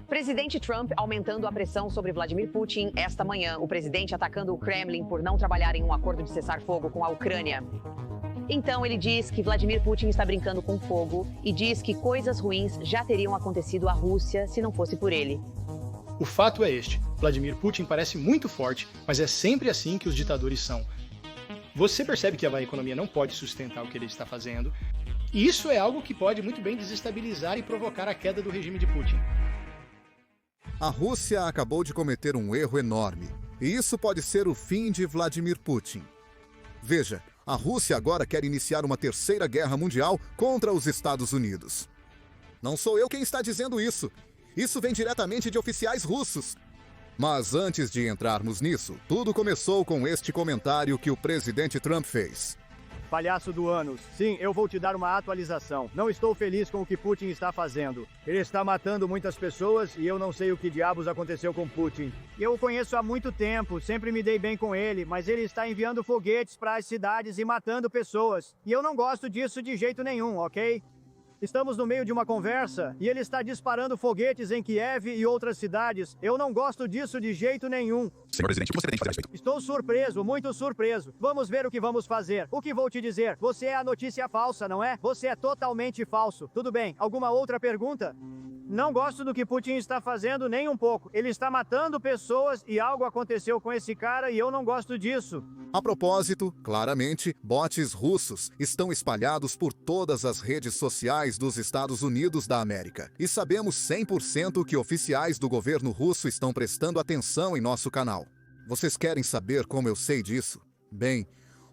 Presidente Trump aumentando a pressão sobre Vladimir Putin esta manhã. O presidente atacando o Kremlin por não trabalhar em um acordo de cessar-fogo com a Ucrânia. Então ele diz que Vladimir Putin está brincando com fogo e diz que coisas ruins já teriam acontecido à Rússia se não fosse por ele. O fato é este: Vladimir Putin parece muito forte, mas é sempre assim que os ditadores são. Você percebe que a economia não pode sustentar o que ele está fazendo, e isso é algo que pode muito bem desestabilizar e provocar a queda do regime de Putin. A Rússia acabou de cometer um erro enorme, e isso pode ser o fim de Vladimir Putin. Veja, a Rússia agora quer iniciar uma terceira guerra mundial contra os Estados Unidos. Não sou eu quem está dizendo isso. Isso vem diretamente de oficiais russos. Mas antes de entrarmos nisso, tudo começou com este comentário que o presidente Trump fez. Palhaço do ânus. Sim, eu vou te dar uma atualização. Não estou feliz com o que Putin está fazendo. Ele está matando muitas pessoas e eu não sei o que diabos aconteceu com Putin. Eu o conheço há muito tempo, sempre me dei bem com ele, mas ele está enviando foguetes para as cidades e matando pessoas. E eu não gosto disso de jeito nenhum, ok? Estamos no meio de uma conversa e ele está disparando foguetes em Kiev e outras cidades. Eu não gosto disso de jeito nenhum. Senhor presidente, o que você tem que fazer a respeito? Estou surpreso, muito surpreso. Vamos ver o que vamos fazer. O que vou te dizer? Você é a notícia falsa, não é? Você é totalmente falso. Tudo bem. Alguma outra pergunta? Não gosto do que Putin está fazendo nem um pouco. Ele está matando pessoas e algo aconteceu com esse cara e eu não gosto disso. A propósito, claramente, bots russos estão espalhados por todas as redes sociais dos Estados Unidos da América. E sabemos 100% que oficiais do governo russo estão prestando atenção em nosso canal. Vocês querem saber como eu sei disso? Bem,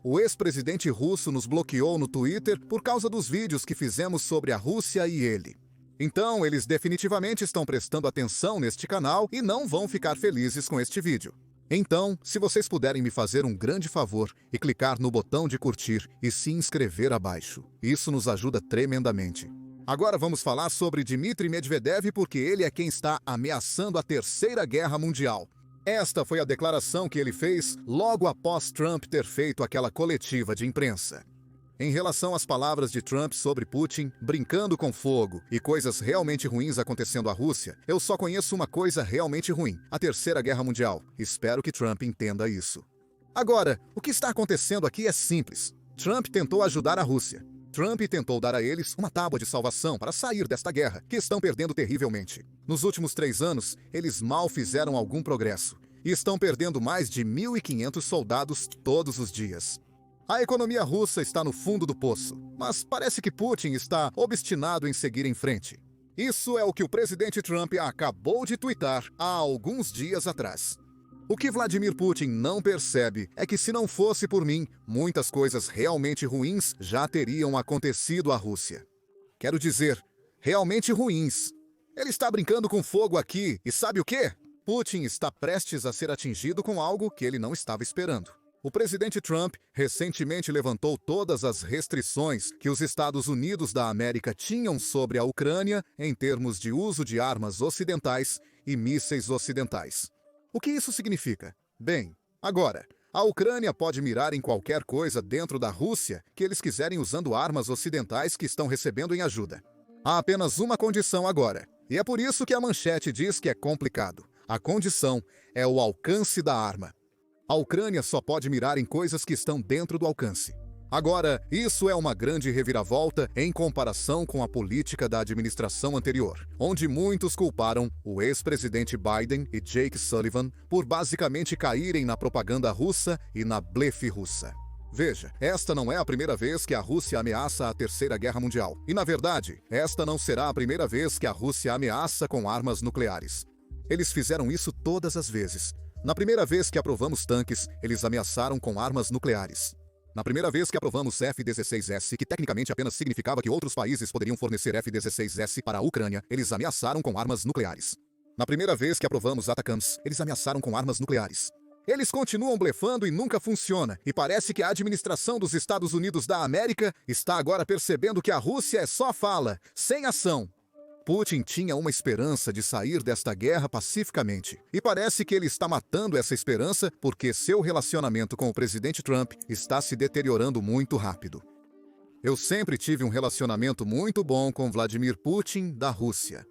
o ex-presidente russo nos bloqueou no Twitter por causa dos vídeos que fizemos sobre a Rússia e ele. Então, eles definitivamente estão prestando atenção neste canal e não vão ficar felizes com este vídeo. Então, se vocês puderem me fazer um grande favor e clicar no botão de curtir e se inscrever abaixo, isso nos ajuda tremendamente. Agora vamos falar sobre Dmitry Medvedev porque ele é quem está ameaçando a Terceira Guerra Mundial. Esta foi a declaração que ele fez logo após Trump ter feito aquela coletiva de imprensa. Em relação às palavras de Trump sobre Putin, brincando com fogo e coisas realmente ruins acontecendo à Rússia, eu só conheço uma coisa realmente ruim: a Terceira Guerra Mundial. Espero que Trump entenda isso. Agora, o que está acontecendo aqui é simples. Trump tentou ajudar a Rússia. Trump tentou dar a eles uma tábua de salvação para sair desta guerra, que estão perdendo terrivelmente. Nos últimos 3 anos, eles mal fizeram algum progresso e estão perdendo mais de 1.500 soldados todos os dias. A economia russa está no fundo do poço, mas parece que Putin está obstinado em seguir em frente. Isso é o que o presidente Trump acabou de tuitar há alguns dias atrás. O que Vladimir Putin não percebe é que se não fosse por mim, muitas coisas realmente ruins já teriam acontecido à Rússia. Quero dizer, realmente ruins. Ele está brincando com fogo aqui e sabe o quê? Putin está prestes a ser atingido com algo que ele não estava esperando. O presidente Trump recentemente levantou todas as restrições que os Estados Unidos da América tinham sobre a Ucrânia em termos de uso de armas ocidentais e mísseis ocidentais. O que isso significa? Bem, agora, a Ucrânia pode mirar em qualquer coisa dentro da Rússia que eles quiserem usando armas ocidentais que estão recebendo em ajuda. Há apenas uma condição agora, e é por isso que a manchete diz que é complicado. A condição é o alcance da arma. A Ucrânia só pode mirar em coisas que estão dentro do alcance. Agora, isso é uma grande reviravolta em comparação com a política da administração anterior, onde muitos culparam o ex-presidente Biden e Jake Sullivan por basicamente caírem na propaganda russa e na blefe russa. Veja, esta não é a primeira vez que a Rússia ameaça a Terceira Guerra Mundial. E, na verdade, esta não será a primeira vez que a Rússia ameaça com armas nucleares. Eles fizeram isso todas as vezes. Na primeira vez que aprovamos tanques, eles ameaçaram com armas nucleares. Na primeira vez que aprovamos F-16S, que tecnicamente apenas significava que outros países poderiam fornecer F-16S para a Ucrânia, eles ameaçaram com armas nucleares. Na primeira vez que aprovamos ATACMS, eles ameaçaram com armas nucleares. Eles continuam blefando e nunca funciona, e parece que a administração dos Estados Unidos da América está agora percebendo que a Rússia é só fala, sem ação. Putin tinha uma esperança de sair desta guerra pacificamente. E parece que ele está matando essa esperança porque seu relacionamento com o presidente Trump está se deteriorando muito rápido. Eu sempre tive um relacionamento muito bom com Vladimir Putin, da Rússia.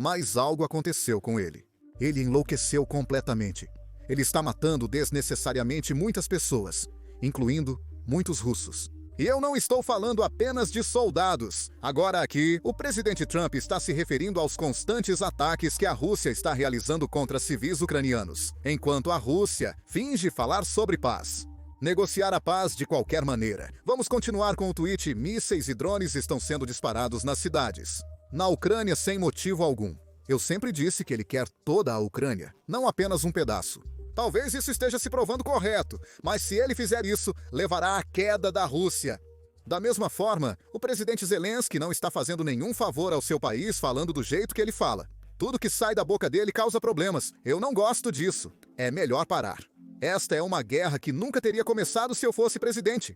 Mas algo aconteceu com ele. Ele enlouqueceu completamente. Ele está matando desnecessariamente muitas pessoas, incluindo muitos russos. E eu não estou falando apenas de soldados. Agora aqui, o presidente Trump está se referindo aos constantes ataques que a Rússia está realizando contra civis ucranianos, enquanto a Rússia finge falar sobre paz. Negociar a paz de qualquer maneira. Vamos continuar com o tweet: mísseis e drones estão sendo disparados nas cidades. Na Ucrânia sem motivo algum. Eu sempre disse que ele quer toda a Ucrânia, não apenas um pedaço. Talvez isso esteja se provando correto, mas se ele fizer isso, levará à queda da Rússia. Da mesma forma, o presidente Zelensky não está fazendo nenhum favor ao seu país falando do jeito que ele fala. Tudo que sai da boca dele causa problemas. Eu não gosto disso. É melhor parar. Esta é uma guerra que nunca teria começado se eu fosse presidente.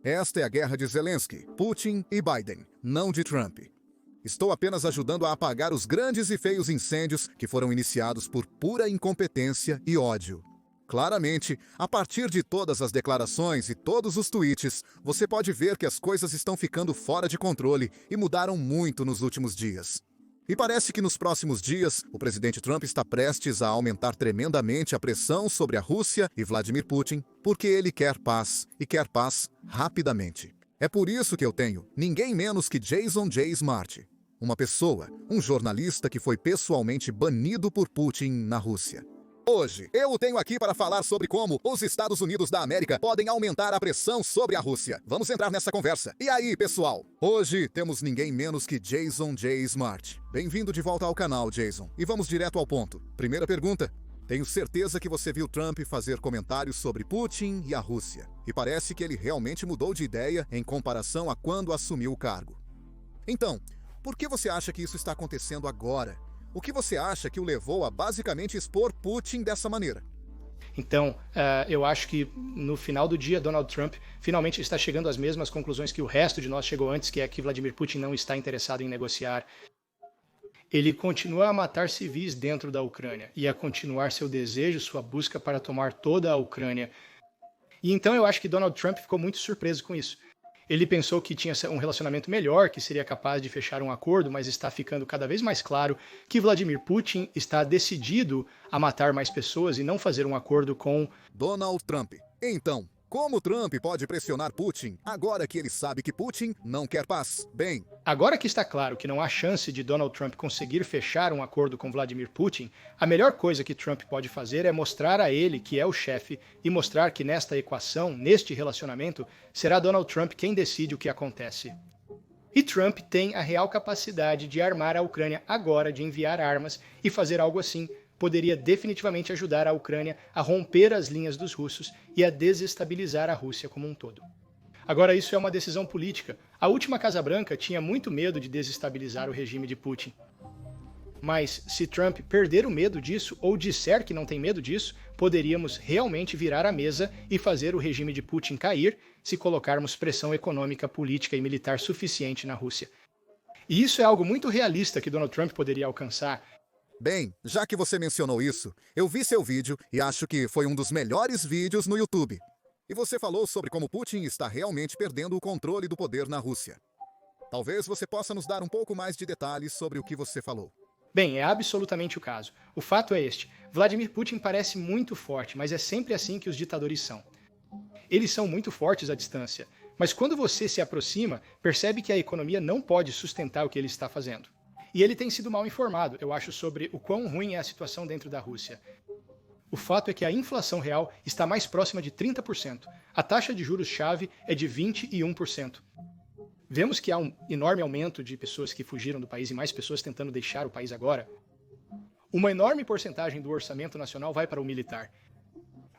Esta é a guerra de Zelensky, Putin e Biden, não de Trump. Estou apenas ajudando a apagar os grandes e feios incêndios que foram iniciados por pura incompetência e ódio. Claramente, a partir de todas as declarações e todos os tweets, você pode ver que as coisas estão ficando fora de controle e mudaram muito nos últimos dias. E parece que nos próximos dias, o presidente Trump está prestes a aumentar tremendamente a pressão sobre a Rússia e Vladimir Putin, porque ele quer paz, e quer paz rapidamente. É por isso que eu tenho ninguém menos que Jason J. Smart. Uma pessoa, um jornalista que foi pessoalmente banido por Putin na Rússia. Hoje, eu o tenho aqui para falar sobre como os Estados Unidos da América podem aumentar a pressão sobre a Rússia. Vamos entrar nessa conversa. E aí, pessoal? Hoje temos ninguém menos que Jason J. Smart. Bem-vindo de volta ao canal, Jason. E vamos direto ao ponto. Primeira pergunta. Tenho certeza que você viu Trump fazer comentários sobre Putin e a Rússia. E parece que ele realmente mudou de ideia em comparação a quando assumiu o cargo. Então, por que você acha que isso está acontecendo agora? O que você acha que o levou a basicamente expor Putin dessa maneira? Então, eu acho que no final do dia, Donald Trump finalmente está chegando às mesmas conclusões que o resto de nós chegou antes, que é que Vladimir Putin não está interessado em negociar. Ele continua a matar civis dentro da Ucrânia e a continuar seu desejo, sua busca para tomar toda a Ucrânia. E então eu acho que Donald Trump ficou muito surpreso com isso. Ele pensou que tinha um relacionamento melhor, que seria capaz de fechar um acordo, mas está ficando cada vez mais claro que Vladimir Putin está decidido a matar mais pessoas e não fazer um acordo com Donald Trump. Então, como Trump pode pressionar Putin agora que ele sabe que Putin não quer paz? Bem, agora que está claro que não há chance de Donald Trump conseguir fechar um acordo com Vladimir Putin, a melhor coisa que Trump pode fazer é mostrar a ele que é o chefe e mostrar que nesta equação, neste relacionamento, será Donald Trump quem decide o que acontece. E Trump tem a real capacidade de armar a Ucrânia agora, de enviar armas e fazer algo assim poderia definitivamente ajudar a Ucrânia a romper as linhas dos russos e a desestabilizar a Rússia como um todo. Agora, isso é uma decisão política. A última Casa Branca tinha muito medo de desestabilizar o regime de Putin. Mas se Trump perder o medo disso, ou disser que não tem medo disso, poderíamos realmente virar a mesa e fazer o regime de Putin cair se colocarmos pressão econômica, política e militar suficiente na Rússia. E isso é algo muito realista que Donald Trump poderia alcançar. Bem, já que você mencionou isso, eu vi seu vídeo e acho que foi um dos melhores vídeos no YouTube. E você falou sobre como Putin está realmente perdendo o controle do poder na Rússia. Talvez você possa nos dar um pouco mais de detalhes sobre o que você falou. Bem, é absolutamente o caso. O fato é este: Vladimir Putin parece muito forte, mas é sempre assim que os ditadores são. Eles são muito fortes à distância, mas quando você se aproxima, percebe que a economia não pode sustentar o que ele está fazendo. E ele tem sido mal informado, eu acho, sobre o quão ruim é a situação dentro da Rússia. O fato é que a inflação real está mais próxima de 30%. A taxa de juros-chave é de 21%. Vemos que há um enorme aumento de pessoas que fugiram do país e mais pessoas tentando deixar o país agora. Uma enorme porcentagem do orçamento nacional vai para o militar.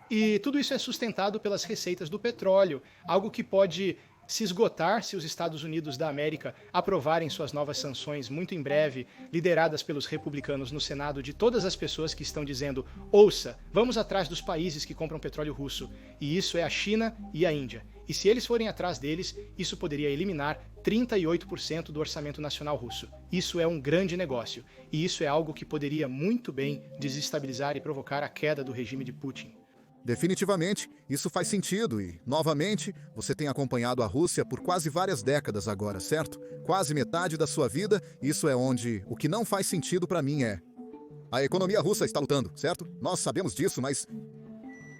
E tudo isso é sustentado pelas receitas do petróleo, algo que pode se esgotar se os Estados Unidos da América aprovarem suas novas sanções muito em breve, lideradas pelos republicanos no Senado, de todas as pessoas que estão dizendo: ouça, vamos atrás dos países que compram petróleo russo, e isso é a China e a Índia. E se eles forem atrás deles, isso poderia eliminar 38% do orçamento nacional russo. Isso é um grande negócio, e isso é algo que poderia muito bem desestabilizar e provocar a queda do regime de Putin. Definitivamente, isso faz sentido e, novamente, você tem acompanhado a Rússia por quase várias décadas agora, certo? Quase metade da sua vida, isso é onde o que não faz sentido para mim é... A economia russa está lutando, certo? Nós sabemos disso, mas...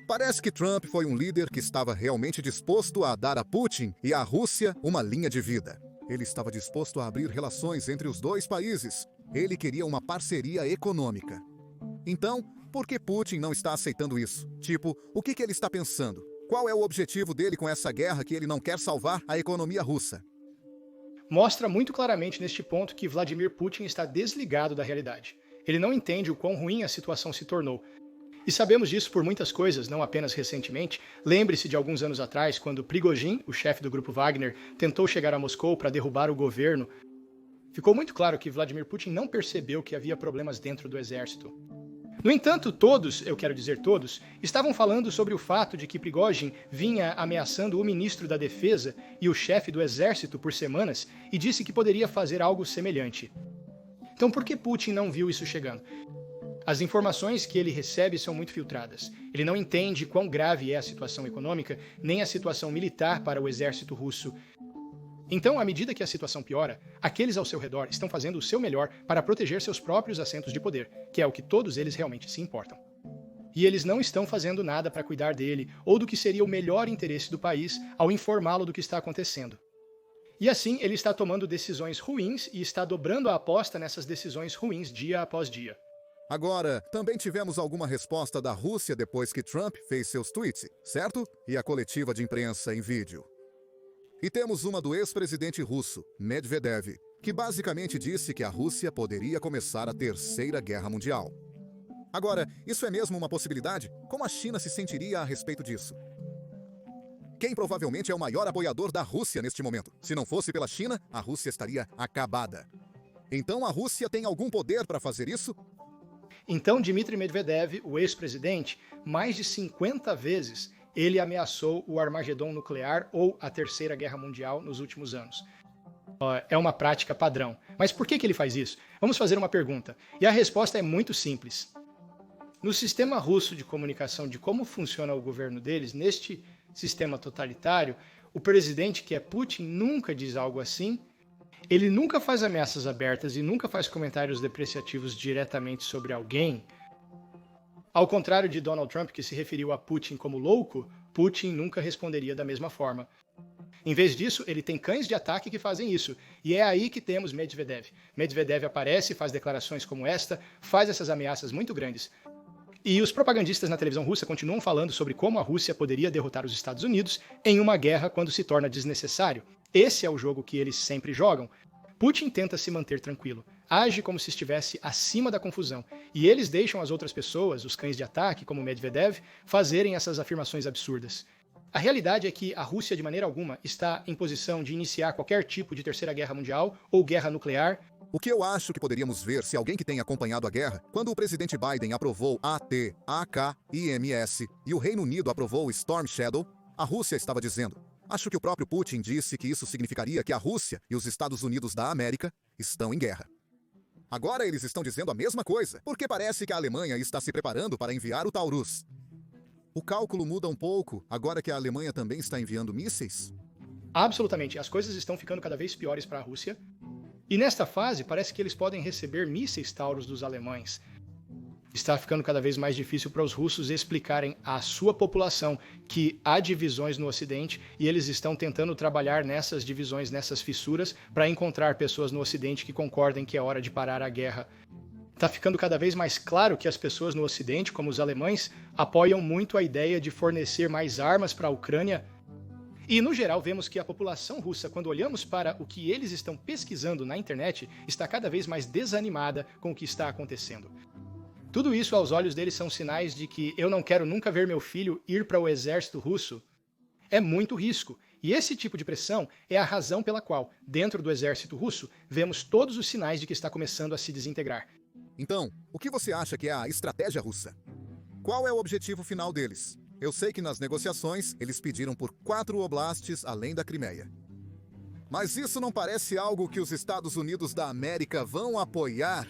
Parece que Trump foi um líder que estava realmente disposto a dar a Putin e à Rússia uma linha de vida. Ele estava disposto a abrir relações entre os dois países. Ele queria uma parceria econômica. Então, por que Putin não está aceitando isso? Tipo, o que ele está pensando? Qual é o objetivo dele com essa guerra que ele não quer salvar a economia russa? Mostra muito claramente neste ponto que Vladimir Putin está desligado da realidade. Ele não entende o quão ruim a situação se tornou. E sabemos disso por muitas coisas, não apenas recentemente. Lembre-se de alguns anos atrás, quando Prigozhin, o chefe do grupo Wagner, tentou chegar a Moscou para derrubar o governo. Ficou muito claro que Vladimir Putin não percebeu que havia problemas dentro do exército. No entanto, todos, eu quero dizer todos, estavam falando sobre o fato de que Prigozhin vinha ameaçando o ministro da Defesa e o chefe do exército por semanas e disse que poderia fazer algo semelhante. Então por que Putin não viu isso chegando? As informações que ele recebe são muito filtradas. Ele não entende quão grave é a situação econômica, nem a situação militar para o exército russo. Então, à medida que a situação piora, aqueles ao seu redor estão fazendo o seu melhor para proteger seus próprios assentos de poder, que é o que todos eles realmente se importam. E eles não estão fazendo nada para cuidar dele ou do que seria o melhor interesse do país ao informá-lo do que está acontecendo. E assim, ele está tomando decisões ruins e está dobrando a aposta nessas decisões ruins dia após dia. Agora, também tivemos alguma resposta da Rússia depois que Trump fez seus tweets, certo? E a coletiva de imprensa em vídeo. E temos uma do ex-presidente russo, Medvedev, que basicamente disse que a Rússia poderia começar a Terceira Guerra Mundial. Agora, isso é mesmo uma possibilidade? Como a China se sentiria a respeito disso? Quem provavelmente é o maior apoiador da Rússia neste momento? Se não fosse pela China, a Rússia estaria acabada. Então a Rússia tem algum poder para fazer isso? Então, Dmitry Medvedev, o ex-presidente, mais de 50 vezes ele ameaçou o Armagedon nuclear ou a Terceira Guerra Mundial nos últimos anos. É uma prática padrão. Mas por que ele faz isso? Vamos fazer uma pergunta. E a resposta é muito simples. No sistema russo de comunicação de como funciona o governo deles, neste sistema totalitário, o presidente, que é Putin, nunca diz algo assim. Ele nunca faz ameaças abertas e nunca faz comentários depreciativos diretamente sobre alguém. Ao contrário de Donald Trump, que se referiu a Putin como louco, Putin nunca responderia da mesma forma. Em vez disso, ele tem cães de ataque que fazem isso. E é aí que temos Medvedev. Medvedev aparece, faz declarações como esta, faz essas ameaças muito grandes. E os propagandistas na televisão russa continuam falando sobre como a Rússia poderia derrotar os Estados Unidos em uma guerra quando se torna desnecessário. Esse é o jogo que eles sempre jogam. Putin tenta se manter tranquilo, age como se estivesse acima da confusão, e eles deixam as outras pessoas, os cães de ataque, como Medvedev, fazerem essas afirmações absurdas. A realidade é que a Rússia, de maneira alguma, está em posição de iniciar qualquer tipo de Terceira Guerra Mundial ou guerra nuclear. O que eu acho que poderíamos ver se alguém que tem acompanhado a guerra, quando o presidente Biden aprovou ATACMS e o Reino Unido aprovou Storm Shadow, a Rússia estava dizendo... Acho que o próprio Putin disse que isso significaria que a Rússia e os Estados Unidos da América estão em guerra. Agora eles estão dizendo a mesma coisa, porque parece que a Alemanha está se preparando para enviar o Taurus. O cálculo muda um pouco, agora que a Alemanha também está enviando mísseis? Absolutamente, as coisas estão ficando cada vez piores para a Rússia. E nesta fase, parece que eles podem receber mísseis Taurus dos alemães. Está ficando cada vez mais difícil para os russos explicarem à sua população que há divisões no Ocidente e eles estão tentando trabalhar nessas divisões, nessas fissuras, para encontrar pessoas no Ocidente que concordem que é hora de parar a guerra. Está ficando cada vez mais claro que as pessoas no Ocidente, como os alemães, apoiam muito a ideia de fornecer mais armas para a Ucrânia. E, no geral, vemos que a população russa, quando olhamos para o que eles estão pesquisando na internet, está cada vez mais desanimada com o que está acontecendo. Tudo isso, aos olhos deles, são sinais de que eu não quero nunca ver meu filho ir para o exército russo. É muito risco. E esse tipo de pressão é a razão pela qual, dentro do exército russo, vemos todos os sinais de que está começando a se desintegrar. Então, o que você acha que é a estratégia russa? Qual é o objetivo final deles? Eu sei que nas negociações eles pediram por 4 oblastes além da Crimeia. Mas isso não parece algo que os Estados Unidos da América vão apoiar?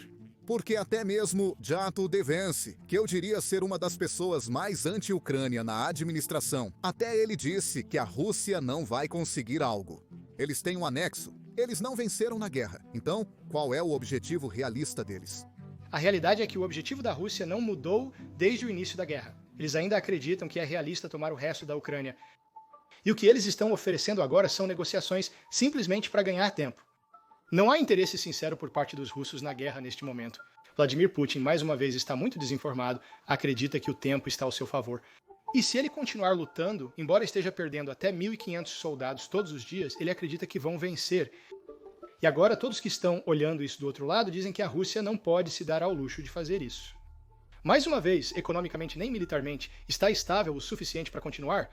Porque até mesmo Jato de Vence, que eu diria ser uma das pessoas mais anti-Ucrânia na administração, até ele disse que a Rússia não vai conseguir algo. Eles têm um anexo. Eles não venceram na guerra. Então, qual é o objetivo realista deles? A realidade é que o objetivo da Rússia não mudou desde o início da guerra. Eles ainda acreditam que é realista tomar o resto da Ucrânia. E o que eles estão oferecendo agora são negociações simplesmente para ganhar tempo. Não há interesse sincero por parte dos russos na guerra neste momento. Vladimir Putin, mais uma vez, está muito desinformado, acredita que o tempo está ao seu favor. E se ele continuar lutando, embora esteja perdendo até 1.500 soldados todos os dias, ele acredita que vão vencer. E agora todos que estão olhando isso do outro lado dizem que a Rússia não pode se dar ao luxo de fazer isso. Mais uma vez, economicamente nem militarmente, está estável o suficiente para continuar?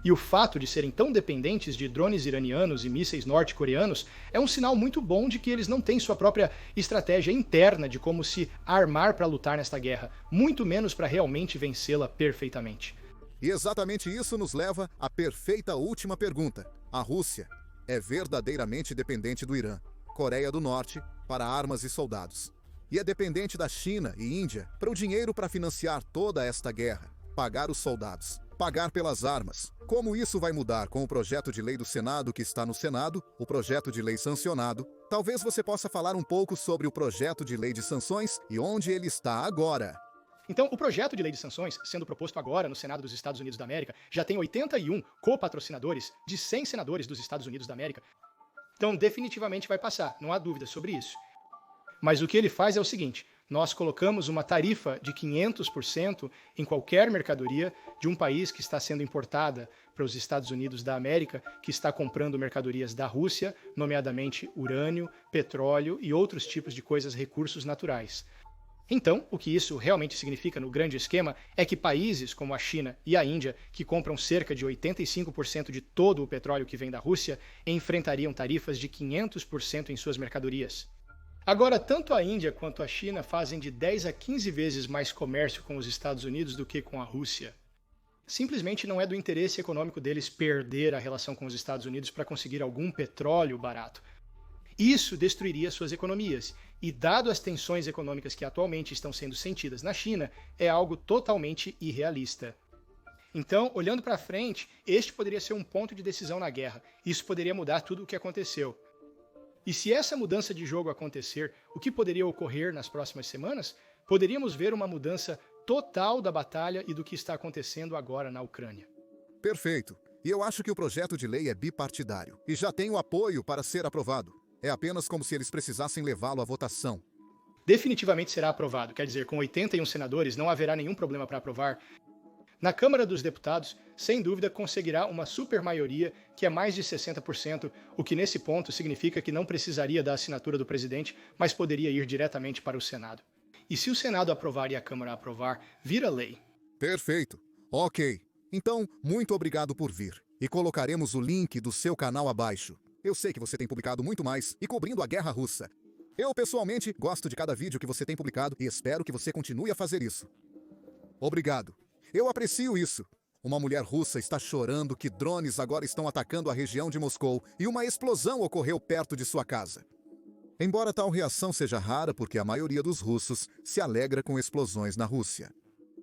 E o fato de serem tão dependentes de drones iranianos e mísseis norte-coreanos é um sinal muito bom de que eles não têm sua própria estratégia interna de como se armar para lutar nesta guerra, muito menos para realmente vencê-la perfeitamente. E exatamente isso nos leva à perfeita última pergunta. A Rússia é verdadeiramente dependente do Irã, Coreia do Norte, para armas e soldados. E é dependente da China e Índia para o dinheiro para financiar toda esta guerra, pagar os soldados, pagar pelas armas. Como isso vai mudar com o projeto de lei do Senado que está no Senado, o projeto de lei sancionado? Talvez você possa falar um pouco sobre o projeto de lei de sanções e onde ele está agora. Então, o projeto de lei de sanções, sendo proposto agora no Senado dos Estados Unidos da América, já tem 81 copatrocinadores de 100 senadores dos Estados Unidos da América. Então, definitivamente vai passar, não há dúvida sobre isso. Mas o que ele faz é o seguinte: nós colocamos uma tarifa de 500% em qualquer mercadoria de um país que está sendo importada para os Estados Unidos da América, que está comprando mercadorias da Rússia, nomeadamente urânio, petróleo e outros tipos de coisas, recursos naturais. Então, o que isso realmente significa no grande esquema é que países como a China e a Índia, que compram cerca de 85% de todo o petróleo que vem da Rússia, enfrentariam tarifas de 500% em suas mercadorias. Agora, tanto a Índia quanto a China fazem de 10 a 15 vezes mais comércio com os Estados Unidos do que com a Rússia. Simplesmente não é do interesse econômico deles perder a relação com os Estados Unidos para conseguir algum petróleo barato. Isso destruiria suas economias, e dado as tensões econômicas que atualmente estão sendo sentidas na China, é algo totalmente irrealista. Então, olhando para frente, este poderia ser um ponto de decisão na guerra. Isso poderia mudar tudo o que aconteceu. E se essa mudança de jogo acontecer, o que poderia ocorrer nas próximas semanas? Poderíamos ver uma mudança total da batalha e do que está acontecendo agora na Ucrânia. Perfeito. E eu acho que o projeto de lei é bipartidário e já tem o apoio para ser aprovado. É apenas como se eles precisassem levá-lo à votação. Definitivamente será aprovado. Quer dizer, com 81 senadores, não haverá nenhum problema para aprovar. Na Câmara dos Deputados, sem dúvida, conseguirá uma supermaioria, que é mais de 60%, o que nesse ponto significa que não precisaria da assinatura do presidente, mas poderia ir diretamente para o Senado. E se o Senado aprovar e a Câmara aprovar, vira lei. Perfeito. Ok. Então, muito obrigado por vir. E colocaremos o link do seu canal abaixo. Eu sei que você tem publicado muito mais e cobrindo a guerra russa. Eu, pessoalmente, gosto de cada vídeo que você tem publicado e espero que você continue a fazer isso. Obrigado. Eu aprecio isso. Uma mulher russa está chorando que drones agora estão atacando a região de Moscou e uma explosão ocorreu perto de sua casa. Embora tal reação seja rara porque a maioria dos russos se alegra com explosões na Rússia.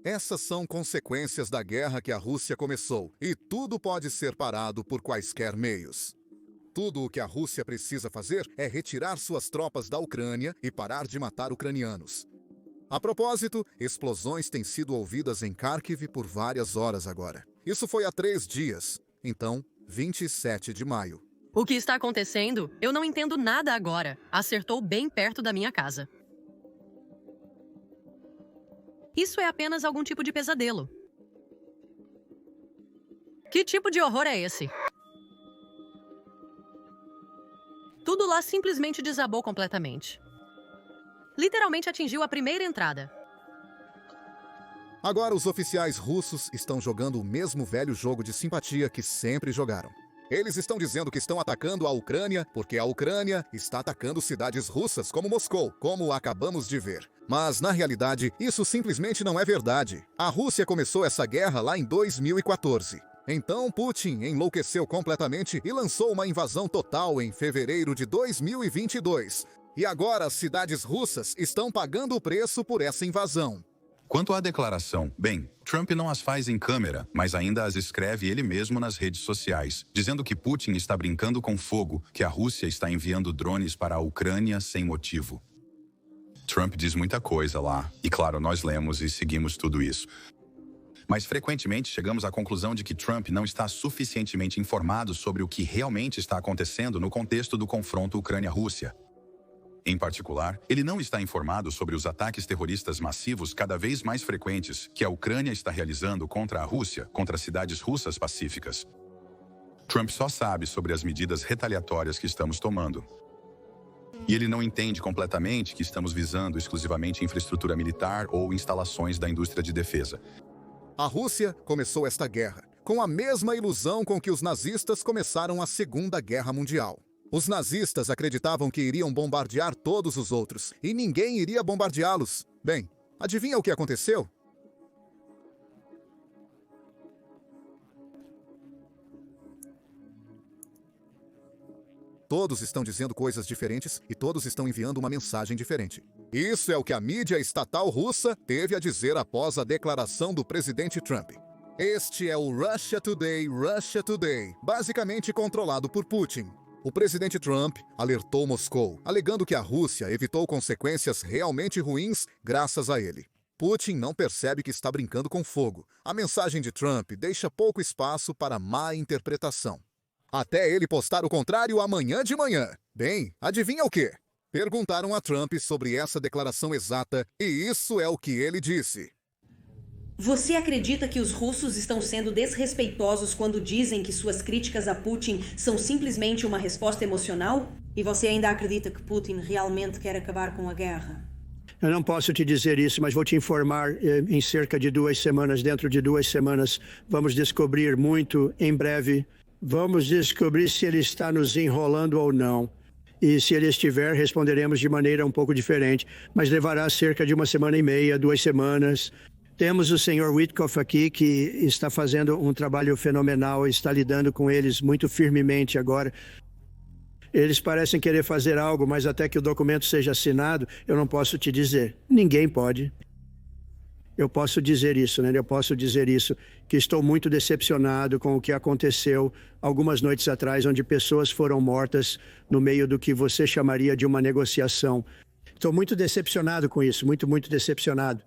Essas são consequências da guerra que a Rússia começou e tudo pode ser parado por quaisquer meios. Tudo o que a Rússia precisa fazer é retirar suas tropas da Ucrânia e parar de matar ucranianos. A propósito, explosões têm sido ouvidas em Kharkiv por várias horas agora. Isso foi há 3 dias, então, 27 de maio. O que está acontecendo? Eu não entendo nada agora. Acertou bem perto da minha casa. Isso é apenas algum tipo de pesadelo. Que tipo de horror é esse? Tudo lá simplesmente desabou completamente. Literalmente atingiu a primeira entrada. Agora os oficiais russos estão jogando o mesmo velho jogo de simpatia que sempre jogaram. Eles estão dizendo que estão atacando a Ucrânia porque a Ucrânia está atacando cidades russas como Moscou, como acabamos de ver. Mas, na realidade, isso simplesmente não é verdade. A Rússia começou essa guerra lá em 2014. Então Putin enlouqueceu completamente e lançou uma invasão total em fevereiro de 2022. E agora as cidades russas estão pagando o preço por essa invasão. Quanto à declaração, bem, Trump não as faz em câmera, mas ainda as escreve ele mesmo nas redes sociais, dizendo que Putin está brincando com fogo, que a Rússia está enviando drones para a Ucrânia sem motivo. Trump diz muita coisa lá, e claro, nós lemos e seguimos tudo isso. Mas frequentemente chegamos à conclusão de que Trump não está suficientemente informado sobre o que realmente está acontecendo no contexto do confronto Ucrânia-Rússia. Em particular, ele não está informado sobre os ataques terroristas massivos cada vez mais frequentes que a Ucrânia está realizando contra a Rússia, contra cidades russas pacíficas. Trump só sabe sobre as medidas retaliatórias que estamos tomando. E ele não entende completamente que estamos visando exclusivamente infraestrutura militar ou instalações da indústria de defesa. A Rússia começou esta guerra com a mesma ilusão com que os nazistas começaram a Segunda Guerra Mundial. Os nazistas acreditavam que iriam bombardear todos os outros, e ninguém iria bombardeá-los. Bem, adivinha o que aconteceu? Todos estão dizendo coisas diferentes e todos estão enviando uma mensagem diferente. Isso é o que a mídia estatal russa teve a dizer após a declaração do presidente Trump. Este é o Russia Today, basicamente controlado por Putin. O presidente Trump alertou Moscou, alegando que a Rússia evitou consequências realmente ruins graças a ele. Putin não percebe que está brincando com fogo. A mensagem de Trump deixa pouco espaço para má interpretação. Até ele postar o contrário amanhã de manhã. Bem, adivinha o quê? Perguntaram a Trump sobre essa declaração exata e isso é o que ele disse. Você acredita que os russos estão sendo desrespeitosos quando dizem que suas críticas a Putin são simplesmente uma resposta emocional? E você ainda acredita que Putin realmente quer acabar com a guerra? Eu não posso te dizer isso, mas vou te informar em cerca de 2 semanas. Dentro de 2 semanas, vamos descobrir muito em breve. Vamos descobrir se ele está nos enrolando ou não. E se ele estiver, responderemos de maneira um pouco diferente. Mas levará cerca de 1 semana e meia, 2 semanas. Temos o Sr. Witkoff aqui, que está fazendo um trabalho fenomenal, está lidando com eles muito firmemente agora. Eles parecem querer fazer algo, mas até que o documento seja assinado, eu não posso te dizer. Ninguém pode. Eu posso dizer isso, né? Eu posso dizer isso, que estou muito decepcionado com o que aconteceu algumas noites atrás, onde pessoas foram mortas no meio do que você chamaria de uma negociação. Estou muito decepcionado com isso, muito decepcionado.